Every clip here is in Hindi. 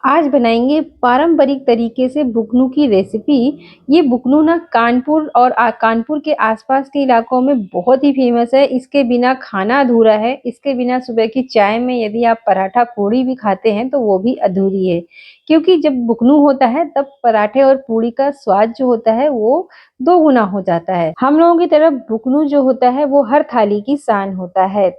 आज बनाएंगे पारंपरिक तरीके से बुकनू की रेसिपी। ये बुकनू ना कानपुर और कानपुर के आसपास के इलाकों में बहुत ही फेमस है। इसके बिना खाना अधूरा है। इसके बिना सुबह की चाय में यदि आप पराठा पूड़ी भी खाते हैं तो वो भी अधूरी है, क्योंकि जब बुकनू होता है तब पराठे और पूड़ी का स्वाद जो होता है वो दो गुना हो जाता है। हम लोगों की तरफ बुकनू जो होता है वो हर थाली की शान होता है।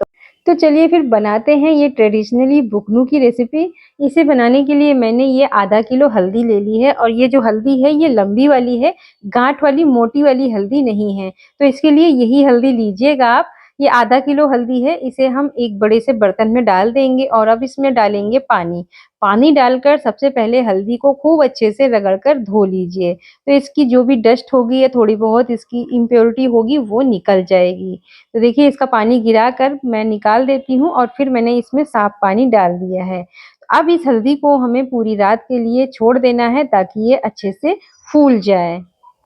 तो चलिए फिर बनाते हैं ये ट्रेडिशनली बुकनू की रेसिपी। इसे बनाने के लिए मैंने ये आधा किलो हल्दी ले ली है, और ये जो हल्दी है ये लंबी वाली है, गांठ वाली मोटी वाली हल्दी नहीं है। तो इसके लिए यही हल्दी लीजिएगा आप। ये आधा किलो हल्दी है, इसे हम एक बड़े से बर्तन में डाल देंगे और अब इसमें डालेंगे पानी। पानी डालकर सबसे पहले हल्दी को खूब अच्छे से रगड़कर धो लीजिए, तो इसकी जो भी डस्ट होगी या थोड़ी बहुत इसकी इम्प्योरिटी होगी वो निकल जाएगी। तो देखिए इसका पानी गिरा कर मैं निकाल देती हूँ और फिर मैंने इसमें साफ पानी डाल दिया है। अब इस हल्दी को हमें पूरी रात के लिए छोड़ देना है ताकि ये अच्छे से फूल जाए।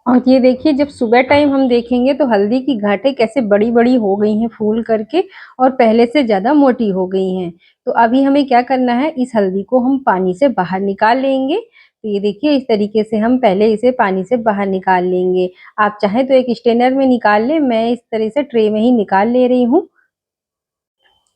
और ये देखिए जब सुबह टाइम हम देखेंगे तो हल्दी की गांठें कैसे बड़ी बड़ी हो गई हैं फूल करके, और पहले से ज्यादा मोटी हो गई हैं। तो अभी हमें क्या करना है, इस हल्दी को हम पानी से बाहर निकाल लेंगे। तो ये देखिए इस तरीके से हम पहले इसे पानी से बाहर निकाल लेंगे। आप चाहें तो एक स्ट्रेनर में निकाल लें, मैं इस तरह से ट्रे में ही निकाल ले रही हूँ।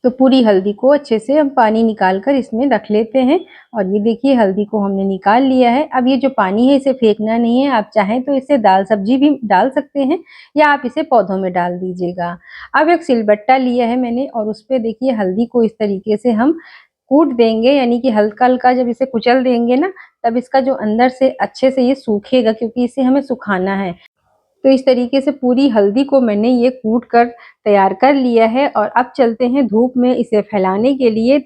तो पूरी हल्दी को अच्छे से हम पानी निकाल कर इसमें रख लेते हैं। और ये देखिए हल्दी को हमने निकाल लिया है। अब ये जो पानी है इसे फेंकना नहीं है, आप चाहें तो इसे दाल सब्जी भी डाल सकते हैं या आप इसे पौधों में डाल दीजिएगा। अब एक सिलबट्टा लिया है मैंने और उस पे देखिए हल्दी को इस तरीके से हम कूट देंगे, यानी कि हल्का हल्का जब इसे कुचल देंगे ना, तब इसका जो अंदर से अच्छे से ये सूखेगा, क्योंकि इसे हमें सुखाना है। तो इस तरीके से पूरी हल्दी को मैंने ये कूट कर तैयार कर लिया है और अब चलते हैं धूप में इसे फैलाने के लिए।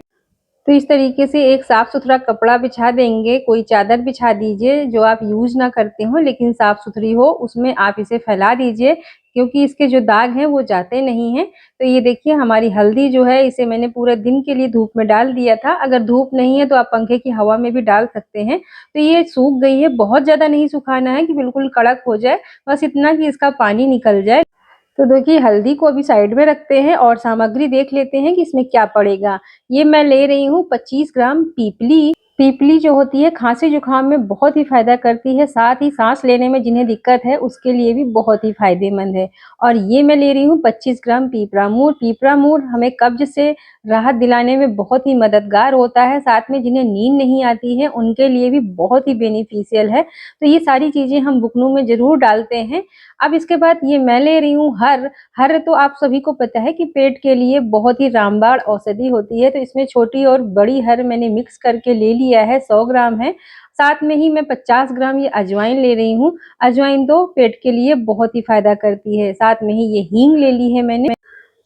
तो इस तरीके से एक साफ-सुथरा कपड़ा बिछा देंगे, कोई चादर बिछा दीजिए जो आप यूज़ ना करते हो लेकिन साफ-सुथरी हो, उसमें आप इसे फैला दीजिए, क्योंकि इसके जो दाग हैं वो जाते नहीं हैं। तो ये देखिए हमारी हल्दी जो है इसे मैंने पूरे दिन के लिए धूप में डाल दिया था। अगर धूप नहीं है तो आप पंखे की हवा में भी डाल सकते हैं। तो ये सूख गई है, बहुत ज़्यादा नहीं सुखाना है कि बिल्कुल कड़क हो जाए, बस इतना कि इसका पानी निकल जाए। तो देखिए हल्दी को अभी साइड में रखते हैं और सामग्री देख लेते हैं कि इसमें क्या पड़ेगा। ये मैं ले रही हूँ 25 ग्राम पीपली। पीपली जो होती है खांसी जुकाम में बहुत ही फायदा करती है, साथ ही सांस लेने में जिन्हें दिक्कत है उसके लिए भी बहुत ही फायदेमंद है। और ये मैं ले रही हूँ 25 ग्राम पीपरामूल। पीपरामूल हमें कब्ज से राहत दिलाने में बहुत ही मददगार होता है, साथ में जिन्हें नींद नहीं आती है उनके लिए भी बहुत ही बेनिफिशियल है। तो ये सारी चीजें हम बुकनू में जरूर डालते हैं। अब इसके बाद ये मैं ले रही हूँ हर। हर तो आप सभी को पता है कि पेट के लिए बहुत ही रामबाण औषधि होती है, तो इसमें छोटी और बड़ी हर मैंने मिक्स करके ले लिया है, 100 ग्राम है। साथ में ही मैं 50 ग्राम ये अजवाइन ले रही हूँ। अजवाइन तो पेट के लिए बहुत ही फायदा करती है। साथ में ही ये हींग ले ली है मैंने।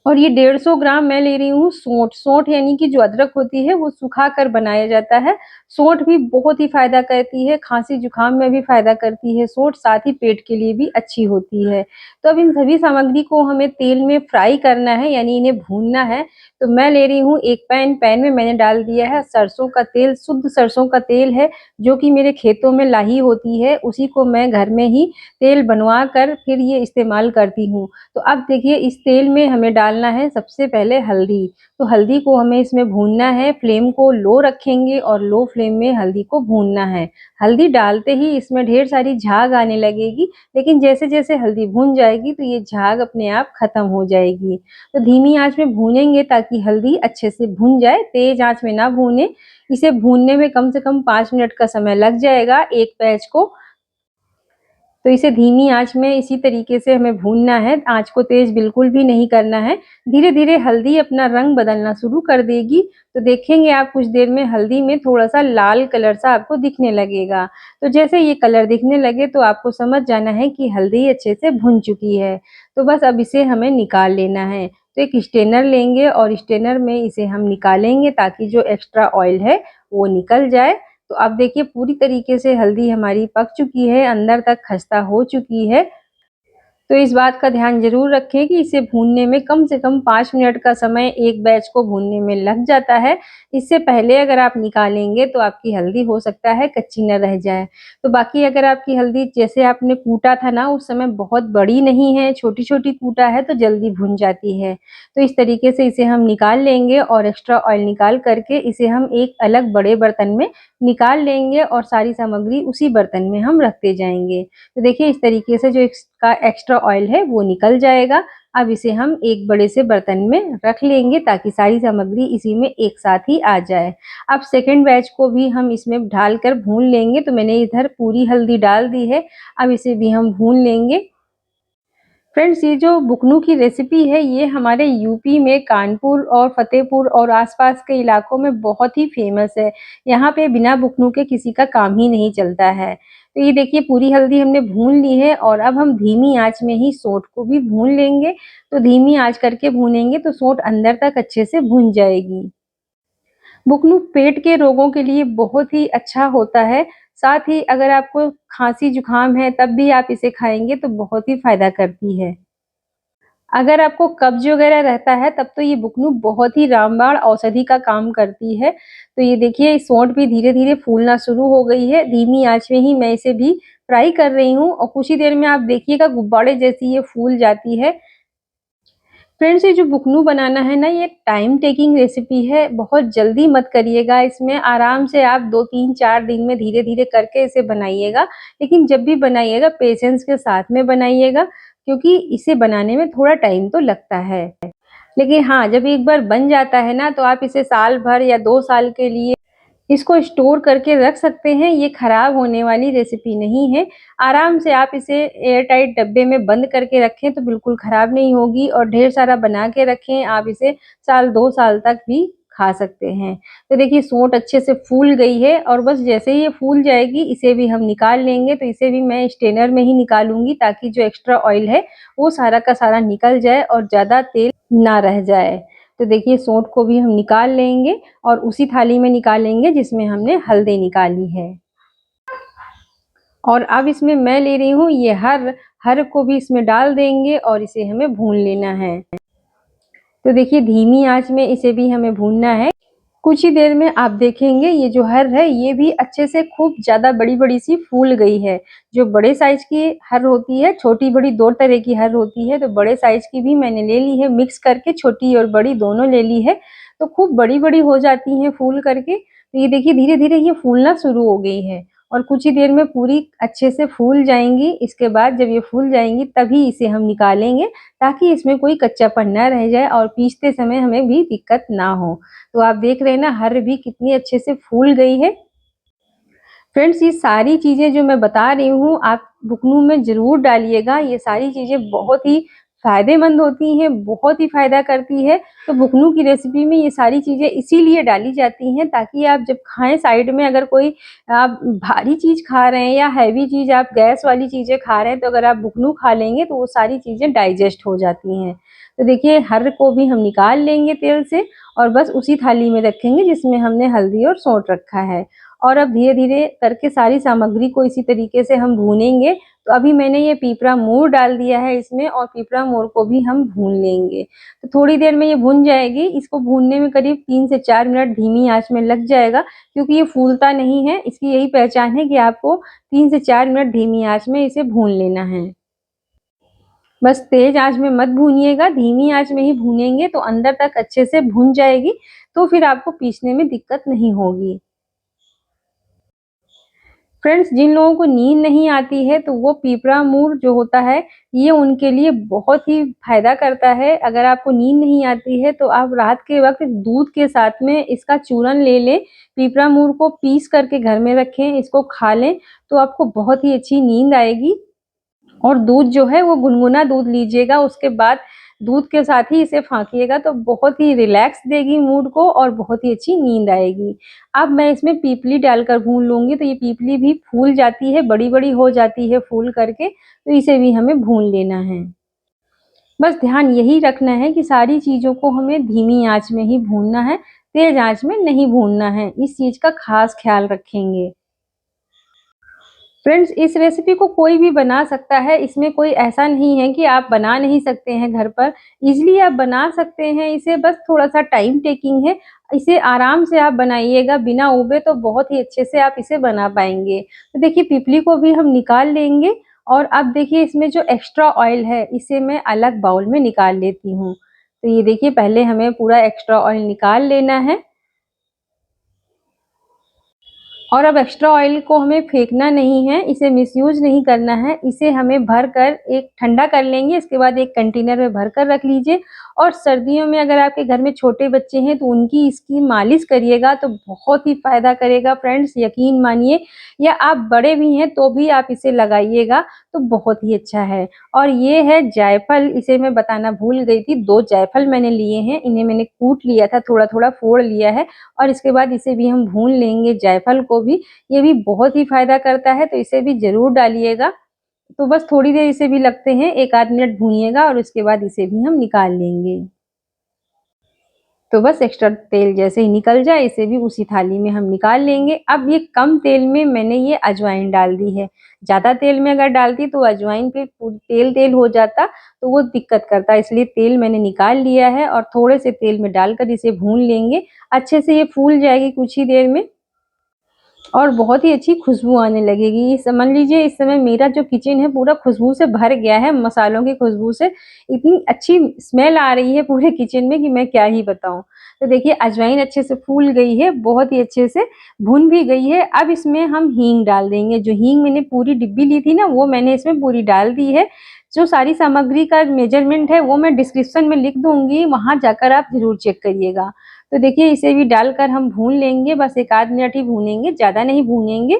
और ये 150 ग्राम मैं ले रही हूँ सोंठ। सोंठ यानी कि जो अदरक होती है वो सुखा कर बनाया जाता है। सोंठ भी बहुत ही फायदा करती है, खांसी जुकाम में भी फायदा करती है सोंठ, साथ ही पेट के लिए भी अच्छी होती है। तो अब इन सभी सामग्री को हमें तेल में फ्राई करना है, यानी इन्हें भूनना है। तो मैं ले रही हूँ एक पैन। पैन में मैंने डाल दिया है सरसों का तेल। शुद्ध सरसों का तेल है जो कि मेरे खेतों में लाही होती है, उसी को मैं घर में ही तेल बनवा कर फिर ये इस्तेमाल करती हूँ। तो अब देखिए इस तेल में हमें डालना है सबसे पहले हल्दी। तो हल्दी को हमें इसमें भूनना है, फ्लेम को लो रखेंगे और लो फ्लेम में हल्दी को भूनना है। हल्दी डालते ही इसमें ढेर सारी झाग आने लगेगी, लेकिन जैसे जैसे हल्दी भून जाएगी तो ये झाग अपने आप खत्म हो जाएगी। तो धीमी आंच में भूनेंगे ताकि हल्दी अच्छे से भून जाए, तेज आंच में ना भूने। इसे भूनने में कम से कम 5 मिनट का समय लग जाएगा एक बैच को। तो इसे धीमी आंच में इसी तरीके से हमें भूनना है, आंच को तेज बिल्कुल भी नहीं करना है। धीरे धीरे हल्दी अपना रंग बदलना शुरू कर देगी, तो देखेंगे आप कुछ देर में हल्दी में थोड़ा सा लाल कलर सा आपको दिखने लगेगा। तो जैसे ये कलर दिखने लगे तो आपको समझ जाना है कि हल्दी अच्छे से भुन चुकी है। तो बस अब इसे हमें निकाल लेना है। तो एक स्ट्रेनर लेंगे और स्ट्रेनर में इसे हम निकालेंगे ताकि जो एक्स्ट्रा ऑयल है वो निकल जाए। तो अब देखिए पूरी तरीके से हल्दी हमारी पक चुकी है, अंदर तक खस्ता हो चुकी है। तो इस बात का ध्यान ज़रूर रखें कि इसे भूनने में कम से कम 5 मिनट का समय एक बैच को भूनने में लग जाता है। इससे पहले अगर आप निकालेंगे तो आपकी हल्दी हो सकता है कच्ची न रह जाए। तो बाकी अगर आपकी हल्दी जैसे आपने कूटा था ना उस समय बहुत बड़ी नहीं है, छोटी-छोटी कूटा है तो जल्दी भुन जाती है। तो इस तरीके से इसे हम निकाल लेंगे और एक्स्ट्रा ऑयल निकाल करके इसे हम एक अलग बड़े बर्तन में निकाल लेंगे और सारी सामग्री उसी बर्तन में हम रखते जाएँगे। तो देखिए इस तरीके से जो इसका एक्स्ट्रा ऑयल है वो निकल जाएगा। अब इसे हम एक बड़े से बर्तन में रख लेंगे ताकि सारी सामग्री इसी में एक साथ ही आ जाए। अब सेकंड बैच को भी हम इसमें डालकर भून लेंगे। तो मैंने इधर पूरी हल्दी डाल दी है, अब इसे भी हम भून लेंगे। फ्रेंड्स, ये जो बुकनू की रेसिपी है ये हमारे यूपी में कानपुर और फतेहपुर और आसपास के इलाकों में बहुत ही फेमस है। यहाँ पे बिना बुकनू के किसी का काम ही नहीं चलता है। तो ये देखिए पूरी हल्दी हमने भून ली है और अब हम धीमी आंच में ही सोंठ को भी भून लेंगे। तो धीमी आंच करके भूनेंगे तो सोंठ अंदर तक अच्छे से भुन जाएगी। बुकनू पेट के रोगों के लिए बहुत ही अच्छा होता है। साथ ही अगर आपको खांसी जुकाम है तब भी आप इसे खाएंगे तो बहुत ही फायदा करती है। अगर आपको कब्ज़ वग़ैरह रहता है तब तो ये बुकनू बहुत ही रामबाण औषधि का काम करती है। तो ये देखिए सोंठ भी धीरे-धीरे फूलना शुरू हो गई है। धीमी आँच में ही मैं इसे भी फ्राई कर रही हूँ और कुछ ही देर में आप देखिएगा गुब्बारे जैसी ये फूल जाती है। फ्रेंड्स, ये जो बुकनू बनाना है ना ये टाइम टेकिंग रेसिपी है। बहुत जल्दी मत करिएगा, इसमें आराम से आप 2, 3, 4 दिन में धीरे-धीरे करके इसे बनाइएगा। लेकिन जब भी बनाइएगा पेशेंस के साथ में बनाइएगा क्योंकि इसे बनाने में थोड़ा टाइम तो लगता है। लेकिन हाँ, जब एक बार बन जाता है ना तो आप इसे साल भर या 2 साल के लिए इसको स्टोर करके रख सकते हैं। ये खराब होने वाली रेसिपी नहीं है। आराम से आप इसे एयर टाइट डब्बे में बंद करके रखें तो बिल्कुल खराब नहीं होगी और ढेर सारा बना के रखें। आप इसे साल 2 साल तक भी खा सकते हैं। तो देखिए सोंठ अच्छे से फूल गई है और बस जैसे ही ये फूल जाएगी इसे भी हम निकाल लेंगे। तो इसे भी मैं स्ट्रेनर में ही निकालूँगी ताकि जो एक्स्ट्रा ऑयल है वो सारा का सारा निकल जाए और ज़्यादा तेल ना रह जाए। तो देखिए सोंठ को भी हम निकाल लेंगे और उसी थाली में निकालेंगे जिसमें हमने हल्दी निकाली है। और अब इसमें मैं ले रही हूँ ये हर को भी इसमें डाल देंगे और इसे हमें भून लेना है। तो देखिए धीमी आंच में इसे भी हमें भूनना है। कुछ ही देर में आप देखेंगे ये जो हर है ये भी अच्छे से खूब ज़्यादा बड़ी-बड़ी सी फूल गई है। जो बड़े साइज़ की हर होती है, छोटी-बड़ी 2 तरह की हर होती है, तो बड़े साइज़ की भी मैंने ले ली है, मिक्स करके छोटी और बड़ी दोनों ले ली है। तो खूब बड़ी-बड़ी हो जाती हैं फूल करके। तो ये देखिए धीरे-धीरे ये फूलना शुरू हो गई है और कुछ ही देर में पूरी अच्छे से फूल जाएँगी। इसके बाद जब ये फूल जाएँगी तभी इसे हम निकालेंगे ताकि इसमें कोई कच्चापन ना रह जाए और पीसते समय हमें भी दिक्कत ना हो। तो आप देख रहे हैं ना हर भी कितनी अच्छे से फूल गई है। फ्रेंड्स, ये सारी चीज़ें जो मैं बता रही हूँ आप बुकनू में ज़रूर डालिएगा। ये सारी चीज़ें बहुत ही फ़ायदेमंद होती हैं, बहुत ही फ़ायदा करती है। तो बुकनू की रेसिपी में ये सारी चीज़ें इसीलिए डाली जाती हैं ताकि आप जब खाएँ साइड में अगर कोई आप भारी चीज़ खा रहे हैं या हैवी चीज़ आप गैस वाली चीज़ें खा रहे हैं तो अगर आप बुकनू खा लेंगे तो वो सारी चीज़ें डाइजेस्ट हो जाती हैं। तो देखिए हर को भी हम निकाल लेंगे तेल से और बस उसी थाली में रखेंगे जिसमें हमने हल्दी और सौंठ रखा है। और अब धीरे-धीरे करके सारी सामग्री को इसी तरीके से हम भूनेंगे। तो अभी मैंने ये पीपरा मूर डाल दिया है इसमें और पीपरा मूर को भी हम भून लेंगे। तो थोड़ी देर में ये भुन जाएगी, इसको भूनने में करीब 3 से 4 मिनट धीमी आँच में लग जाएगा क्योंकि ये फूलता नहीं है। इसकी यही पहचान है कि आपको 3 से 4 मिनट धीमी आँच में इसे भून लेना है। बस तेज़ आँच में मत भूनिएगा, धीमी आँच में ही भूनेंगे तो अंदर तक अच्छे से भुन जाएगी, तो फिर आपको पीसने में दिक्कत नहीं होगी। फ्रेंड्स, जिन लोगों को नींद नहीं आती है तो वो पीपरामूर जो होता है ये उनके लिए बहुत ही फ़ायदा करता है। अगर आपको नींद नहीं आती है तो आप रात के वक़्त दूध के साथ में इसका चूरन ले लें, पीपरामूर को पीस करके घर में रखें, इसको खा लें तो आपको बहुत ही अच्छी नींद आएगी। और दूध जो है वो गुनगुना दूध लीजिएगा, उसके बाद दूध के साथ ही इसे फाँकिएगा तो बहुत ही रिलैक्स देगी मूड को और बहुत ही अच्छी नींद आएगी। अब मैं इसमें पीपली डालकर भून लूँगी तो ये पीपली भी फूल जाती है, बड़ी-बड़ी हो जाती है फूल करके, तो इसे भी हमें भून लेना है। बस ध्यान यही रखना है कि सारी चीज़ों को हमें धीमी आँच में ही भूनना है, तेज़ आँच में नहीं भूनना है, इस चीज़ का ख़ास ख़्याल रखेंगे। फ्रेंड्स, इस रेसिपी को कोई भी बना सकता है, इसमें कोई ऐसा नहीं है कि आप बना नहीं सकते हैं घर पर, ईज़िली आप बना सकते हैं इसे, बस थोड़ा-सा टाइम टेकिंग है। इसे आराम से आप बनाइएगा बिना ऊबे तो बहुत ही अच्छे से आप इसे बना पाएँगे। तो देखिए पिपली को भी हम निकाल लेंगे और अब देखिए इसमें जो एक्स्ट्रा ऑयल है, इसे मैं अलग बाउल में निकाल लेती हूँ। तो ये देखिए पहले हमें पूरा एक्स्ट्रा ऑयल निकाल लेना है। और अब एक्स्ट्रा ऑयल को हमें फेंकना नहीं है, इसे मिसयूज़ नहीं करना है, इसे हमें भरकर एक ठंडा कर लेंगे, इसके बाद एक कंटेनर में भरकर रख लीजिए। और सर्दियों में अगर आपके घर में छोटे बच्चे हैं तो उनकी इसकी मालिश करिएगा तो बहुत ही फ़ायदा करेगा फ्रेंड्स, यकीन मानिए। या आप बड़े भी हैं तो भी आप इसे लगाइएगा तो बहुत ही अच्छा है। और ये है जायफल, इसे मैं बताना भूल गई थी, 2 जायफल मैंने लिए हैं, इन्हें मैंने कूट लिया था, थोड़ा-थोड़ा फोड़ लिया है और इसके बाद इसे भी हम भून लेंगे जायफल को भी। ये भी बहुत ही फ़ायदा करता है तो इसे भी ज़रूर डालिएगा। तो बस थोड़ी देर इसे भी लगते हैं, 1 आध मिनट भूनिएगा और उसके बाद इसे भी हम निकाल लेंगे। तो बस एक्स्ट्रा तेल जैसे ही निकल जाए इसे भी उसी थाली में हम निकाल लेंगे। अब ये कम तेल में मैंने ये अजवाइन डाल दी है। ज़्यादा तेल में अगर डालती तो अजवाइन पे तेल-तेल हो जाता तो वो दिक्कत करता, इसलिए तेल मैंने निकाल लिया है और थोड़े से तेल में डालकर इसे भून लेंगे। अच्छे से ये फूल जाएगी कुछ ही देर में और बहुत ही अच्छी खुशबू आने लगेगी। ये समझ लीजिए इस समय मेरा जो किचन है पूरा खुशबू से भर गया है, मसालों की खुशबू से। इतनी अच्छी स्मेल आ रही है पूरे किचन में कि मैं क्या ही बताऊँ। तो देखिए अजवाइन अच्छे से फूल गई है, बहुत ही अच्छे से भुन भी गई है। अब इसमें हम हींग डाल देंगे। जो हींग मैंने पूरी डिब्बी ली थी ना वो मैंने इसमें पूरी डाल दी है। जो सारी सामग्री का मेज़रमेंट है वो मैं डिस्क्रिप्शन में लिख दूँगी, वहाँ जाकर आप ज़रूर चेक करिएगा। तो देखिए इसे भी डालकर हम भून लेंगे, बस 1 आध मिनट ही भूनेंगे, ज़्यादा नहीं भूनेंगे।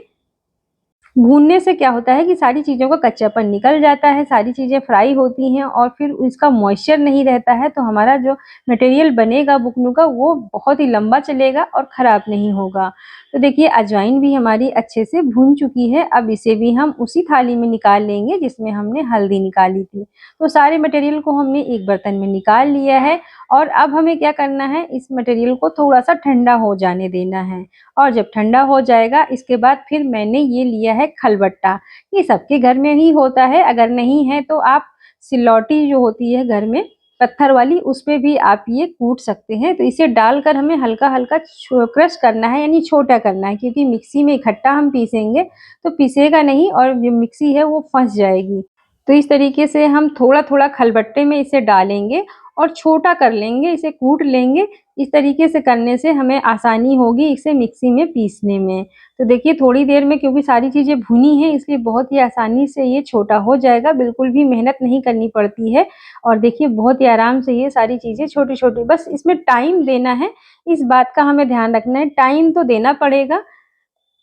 भूनने से क्या होता है कि सारी चीज़ों का कच्चापन निकल जाता है, सारी चीज़ें फ्राई होती हैं और फिर उसका मॉइस्चर नहीं रहता है, तो हमारा जो मटेरियल बनेगा बुकनू का वो बहुत ही लंबा चलेगा और ख़राब नहीं होगा। तो देखिए अजवाइन भी हमारी अच्छे से भून चुकी है, अब इसे भी हम उसी थाली में निकाल लेंगे जिसमें हमने हल्दी निकाली थी। तो सारे मटेरियल को हमने एक बर्तन में निकाल लिया है और अब हमें क्या करना है, इस मटेरियल को थोड़ा-सा ठंडा हो जाने देना है। और जब ठंडा हो जाएगा इसके बाद फिर मैंने ये लिया है खलबट्टा। ये सबके घर में ही होता है, अगर नहीं है तो आप सिलौटी जो होती है घर में पत्थर वाली उसपे भी आप ये कूट सकते हैं। तो इसे डालकर हमें हल्का-हल्का क्रश करना है यानी छोटा करना है, क्योंकि मिक्सी में इकट्ठा हम पीसेंगे तो पिसेगा नहीं और जो मिक्सी है वो फँस जाएगी। तो इस तरीके से हम थोड़ा-थोड़ा खलबट्टे में इसे डालेंगे और छोटा कर लेंगे, इसे कूट लेंगे। इस तरीके से करने से हमें आसानी होगी इसे मिक्सी में पीसने में। तो देखिए थोड़ी देर में, क्योंकि सारी चीज़ें भुनी हैं इसलिए बहुत ही आसानी से ये छोटा हो जाएगा, बिल्कुल भी मेहनत नहीं करनी पड़ती है। और देखिए बहुत ही आराम से ये सारी चीज़ें छोटी-छोटी, बस इसमें टाइम देना है, इस बात का हमें ध्यान रखना है, टाइम तो देना पड़ेगा।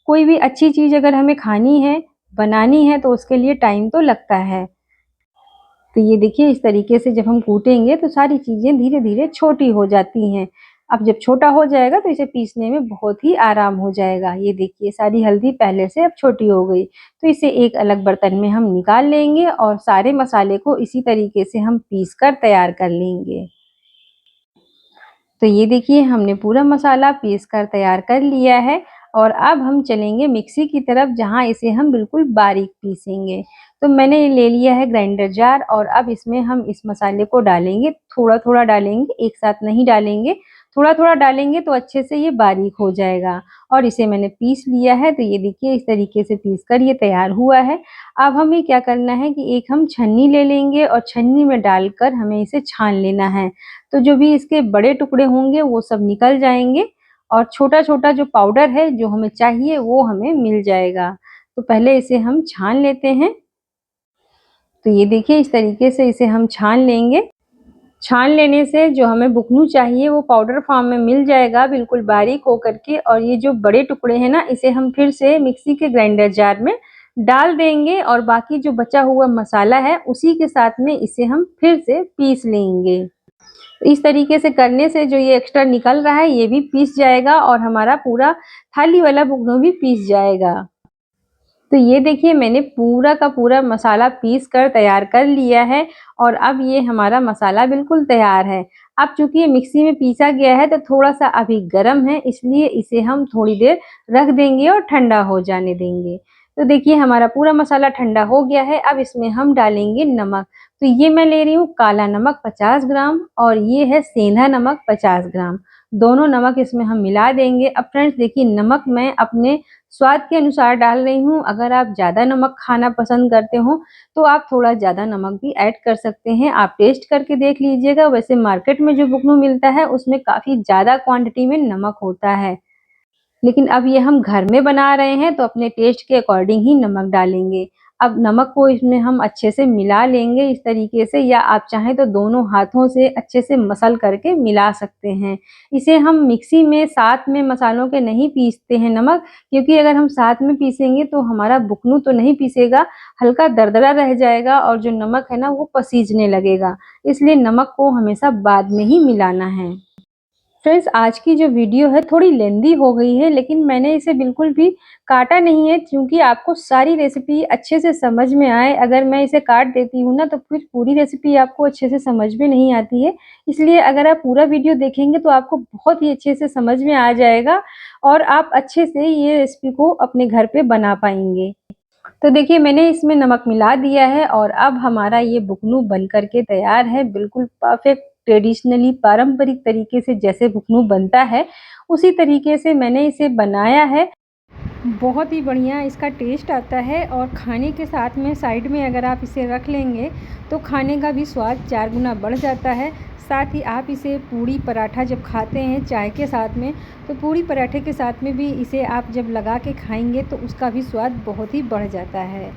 कोई भी अच्छी चीज़ अगर हमें खानी है, बनानी है तो उसके लिए टाइम तो लगता है। तो ये देखिए इस तरीके से जब हम कूटेंगे तो सारी चीज़ें धीरे-धीरे छोटी हो जाती हैं। अब जब छोटा हो जाएगा तो इसे पीसने में बहुत ही आराम हो जाएगा। ये देखिए सारी हल्दी पहले से अब छोटी हो गई। तो इसे एक अलग बर्तन में हम निकाल लेंगे और सारे मसाले को इसी तरीके से हम पीस कर तैयार कर लेंगे। तो ये देखिए हमने पूरा मसाला पीस कर तैयार कर लिया है और अब हम चलेंगे मिक्सी की तरफ, जहाँ इसे हम बिल्कुल बारीक पीसेंगे। तो मैंने ये ले लिया है ग्राइंडर जार और अब इसमें हम इस मसाले को डालेंगे, थोड़ा-थोड़ा डालेंगे, एक साथ नहीं डालेंगे। थोड़ा-थोड़ा डालेंगे तो अच्छे से ये बारीक हो जाएगा और इसे मैंने पीस लिया है। तो ये देखिए इस तरीके से पीस कर ये तैयार हुआ है। अब हमें क्या करना है कि एक हम छन्नी ले लेंगे और छन्नी में डालकर हमें इसे छान लेना है। तो जो भी इसके बड़े टुकड़े होंगे वो सब निकल जाएँगे और छोटा-छोटा जो पाउडर है जो हमें चाहिए वो हमें मिल जाएगा। तो पहले इसे हम छान लेते हैं। तो ये देखिए इस तरीके से इसे हम छान लेंगे। छान लेने से जो हमें बुकनी चाहिए वो पाउडर फॉर्म में मिल जाएगा बिल्कुल बारीक होकर के, और ये जो बड़े टुकड़े हैं ना इसे हम फिर से मिक्सी के ग्राइंडर जार में डाल देंगे और बाकी जो बचा हुआ मसाला है उसी के साथ में इसे हम फिर से पीस लेंगे। इस तरीके से करने से जो ये एक्स्ट्रा निकल रहा है ये भी पीस जाएगा और हमारा पूरा थाली वाला बुकनी भी पीस जाएगा। तो ये देखिए मैंने पूरा का पूरा मसाला पीस कर तैयार कर लिया है और अब ये हमारा मसाला बिल्कुल तैयार है। अब चूँकि ये मिक्सी में पीसा गया है तो थोड़ा-सा अभी गरम है, इसलिए इसे हम थोड़ी देर रख देंगे और ठंडा हो जाने देंगे। तो देखिए हमारा पूरा मसाला ठंडा हो गया है, अब इसमें हम डालेंगे नमक। तो ये मैं ले रही हूँ काला नमक 50 ग्राम और ये है सेंधा नमक 50 ग्राम। दोनों नमक इसमें हम मिला देंगे। अब फ्रेंड्स देखिए नमक मैं अपने स्वाद के अनुसार डाल रही हूँ। अगर आप ज़्यादा नमक खाना पसंद करते हो तो आप थोड़ा ज़्यादा नमक भी ऐड कर सकते हैं। आप टेस्ट करके देख लीजिएगा। वैसे मार्केट में जो बुकनी मिलता है उसमें काफ़ी ज़्यादा क्वांटिटी में नमक होता है। लेकिन अब ये हम घर में बना रहे हैं तो अपने टेस्ट के अकॉर्डिंग ही नमक डालेंगे। अब नमक को इसमें हम अच्छे से मिला लेंगे इस तरीके से, या आप चाहें तो दोनों हाथों से अच्छे से मसल करके मिला सकते हैं। इसे हम मिक्सी में साथ में मसालों के नहीं पीसते हैं नमक, क्योंकि अगर हम साथ में पीसेंगे तो हमारा बुकनू तो नहीं पीसेगा, हल्का दरदरा रह जाएगा और जो नमक है ना वो पसीजने लगेगा। इसलिए नमक को हमेशा बाद में ही मिलाना है। फ्रेंड्स, आज की जो वीडियो है थोड़ी लेंदी हो गई है, लेकिन मैंने इसे बिल्कुल भी काटा नहीं है, क्योंकि आपको सारी रेसिपी अच्छे से समझ में आए। अगर मैं इसे काट देती हूँ ना तो फिर पूरी रेसिपी आपको अच्छे से समझ में नहीं आती है। इसलिए अगर आप पूरा वीडियो देखेंगे तो आपको बहुत ही अच्छे से समझ में आ जाएगा और आप अच्छे से ये रेसिपी को अपने घर पे बना पाएंगे। तो देखिए, मैंने इसमें नमक मिला दिया है और अब हमारा ये बुकनू बन कर के तैयार है। बिल्कुल परफेक्ट ट्रेडिशनली पारंपरिक तरीके से जैसे बुकनू बनता है, उसी तरीके से मैंने इसे बनाया है। बहुत ही बढ़िया इसका टेस्ट आता है और खाने के साथ में साइड में अगर आप इसे रख लेंगे तो खाने का भी स्वाद 4 गुना बढ़ जाता है। साथ ही आप इसे पूड़ी पराठा जब खाते हैं चाय के साथ में, तो पूड़ी पराठे के साथ में भी इसे आप जब लगा के खाएंगे तो उसका भी स्वाद बहुत ही बढ़ जाता है।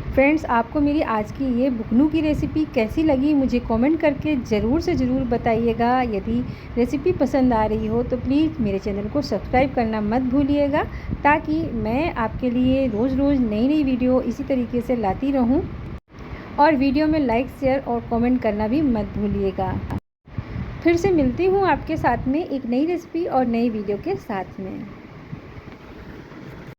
फ्रेंड्स, आपको मेरी आज की ये बुकनू की रेसिपी कैसी लगी मुझे कमेंट करके ज़रूर से ज़रूर बताइएगा। यदि रेसिपी पसंद आ रही हो तो प्लीज़ मेरे चैनल को सब्सक्राइब करना मत भूलिएगा, ताकि मैं आपके लिए रोज़ रोज़ नई नई वीडियो इसी तरीके से लाती रहूं। और वीडियो में लाइक, शेयर और कमेंट करना भी मत भूलिएगा। फिर से मिलती हूँ आपके साथ में एक नई रेसिपी और नई वीडियो के साथ में।